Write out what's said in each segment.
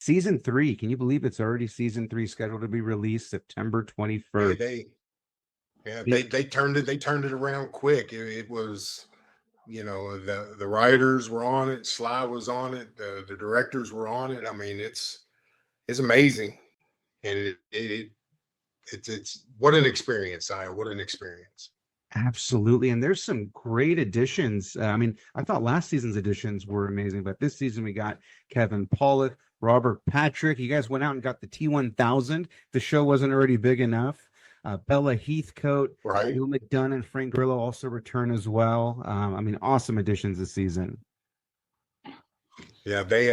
Season 3, can you believe it's already season 3 scheduled to be released September Yeah, 21st? they turned it around quick. It was, the writers were on it, Sly was on it, the directors were on it. I mean, it's amazing, and it's what an experience. What an experience. Absolutely. And there's some great additions. I mean, I thought last season's additions were amazing, but this season we got Kevin Pollak, Robert Patrick. You guys went out and got the T1000. The show wasn't already big enough. Bella Heathcote, Right. Neal McDonough, and Frank Grillo also return as well. I mean, awesome additions this season. Yeah, they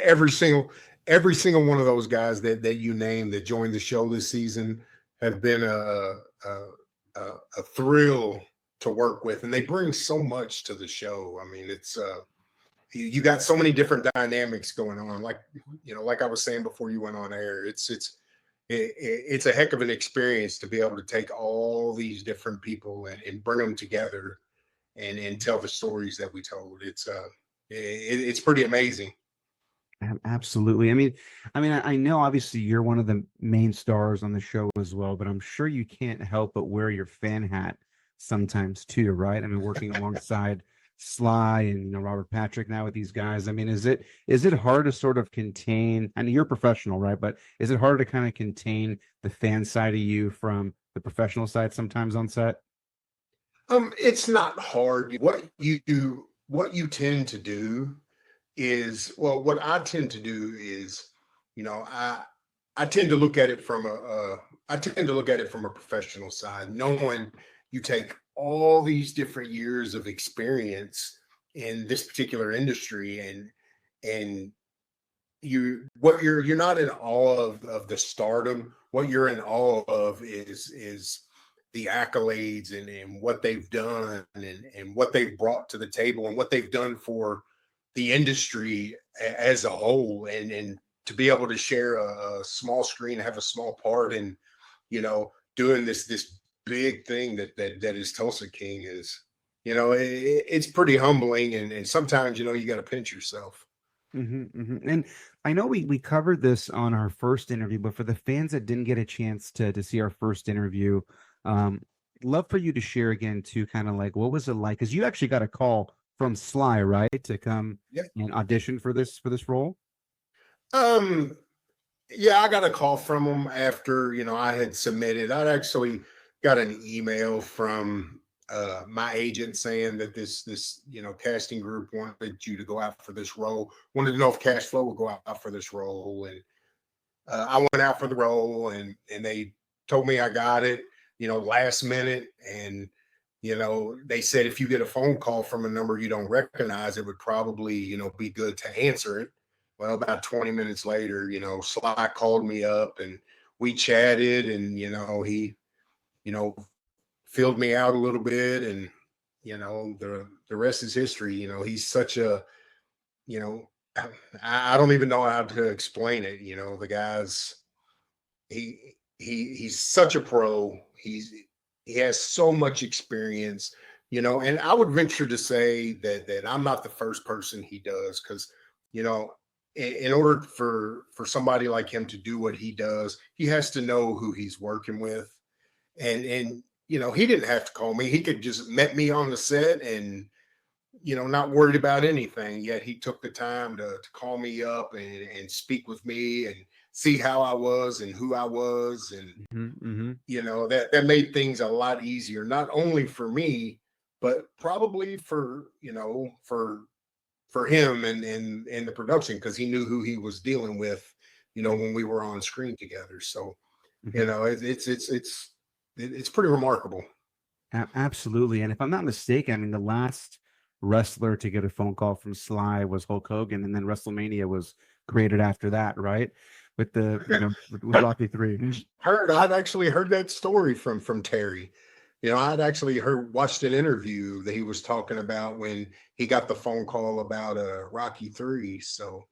every single one of those guys that you named that joined the show this season have been a thrill to work with, and they bring so much to the show. I mean, it's you got so many different dynamics going on. Like, like I was saying before you went on air, it's a heck of an experience to be able to take all these different people and bring them together and tell the stories that we told. It's pretty amazing. Absolutely. I know obviously you're one of the main stars on the show as well, but I'm sure you can't help but wear your fan hat sometimes too, right? I mean, working alongside Sly and Robert Patrick now with these guys. I mean, is it hard to sort of contain? I know you're professional, right? But is it hard to kind of contain the fan side of you from the professional side sometimes on set? It's not hard. What you tend to do is, well, what I tend to do is, you know, I I tend to look at it from I tend to look at it from a professional side, knowing you take all these different years of experience in this particular industry, and you're not in awe of the stardom. What you're in awe of is the accolades and what they've done and what they've brought to the table and what they've done for the industry as a whole, and to be able to share a small screen, have a small part in, doing this big thing that is Tulsa King is, it's pretty humbling, and sometimes you got to pinch yourself. And I know we covered this on our first interview, but for the fans that didn't get a chance to see our first interview, um, love for you to share again too, kind of like what was it like? Because you actually got a call from Sly, right, to come Yeah. and audition for this role. Um, yeah, I got a call from them after, I had submitted. I'd actually got an email from my agent saying that this casting group wanted you to go out for this role. Wanted to know if cash flow would go out for this role, and I went out for the role, and they told me I got it, last minute. And they said if you get a phone call from a number you don't recognize, it would probably be good to answer it. Well, about 20 minutes later, Sly called me up, and we chatted, and he you know filled me out a little bit, and the rest is history. He's such a, you know I don't even know how to explain it. The guy's, he's such a pro. He has so much experience, and I would venture to say that I'm not the first person he does, because, you know, in order for somebody like him to do what he does, he has to know who he's working with. And he didn't have to call me. He could just met me on the set, and not worried about anything. Yet he took the time to call me up and speak with me and see how I was and who I was. And, Hmm. that made things a lot easier, not only for me, but probably for him and the production, because he knew who he was dealing with, when we were on screen together. So, Hmm. it's pretty remarkable. Absolutely. And if I'm not mistaken, I mean, the last wrestler to get a phone call from Sly was Hulk Hogan, and then WrestleMania was created after that, right? With the, with Rocky 3. I'd actually heard that story from Terry. I'd actually watched an interview that he was talking about when he got the phone call about Rocky 3. So,